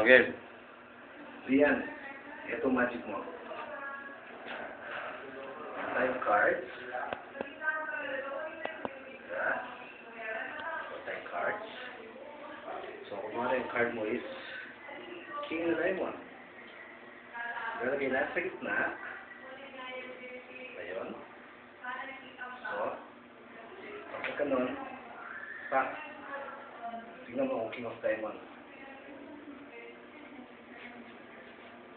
Okay. Diyan. Ito magic mo. Type cards. Yeah. So, type cards. So, kung ano yung card mo is King of Diamond. Lalagay na sa gitna. Ayun. So, pagka nun, pak. Tingnan mo kung King of Diamond.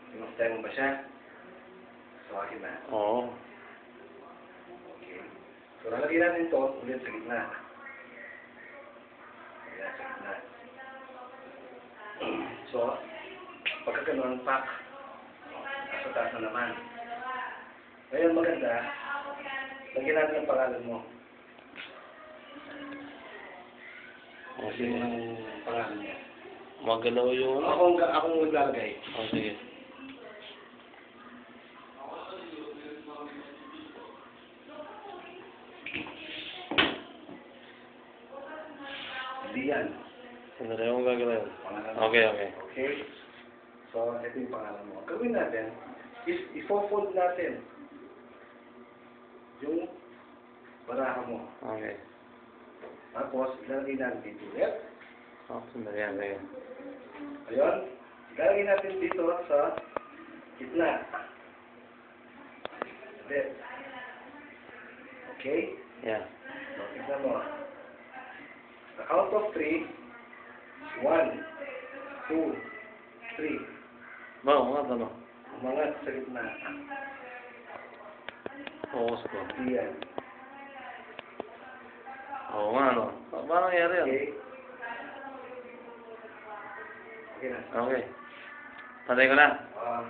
King of Diamond ba siya? So, akin na. Oo. Okay. So, lalagay natin ito ulit sa gitna. Ayan, sa gitna. So, pagka ganun, pak. Nasa taas na naman. Ngayon, maganda, lagyan natin ang pangalan mo. Lagyan mo ng pangalan mo. Magalaw yung ano. Akong maglalagay. Oh, sige. Hindi yan. Sandali akong gagalaw. Pangalan mo. Okay, okay. Okay? So, ito yung pangalan mo. Ang gawin natin, is i-fold natin yung baraha mo. Okay. Tapos, ilalagay natin dito ulit. Oh, sandali yan. Sige. Ayun. Ilalagay natin dito sa gitna. Ulit. Okay? Yeah. So, tignan mo. Sa count of 3, 1, 2, 3. Ba, mga ano? Umangat sa gitna. Oo, ko. Diyan. Oo nga, ano? Ba nangyari yan? Okay? Okay na. Okay. Patay ko na. Ah.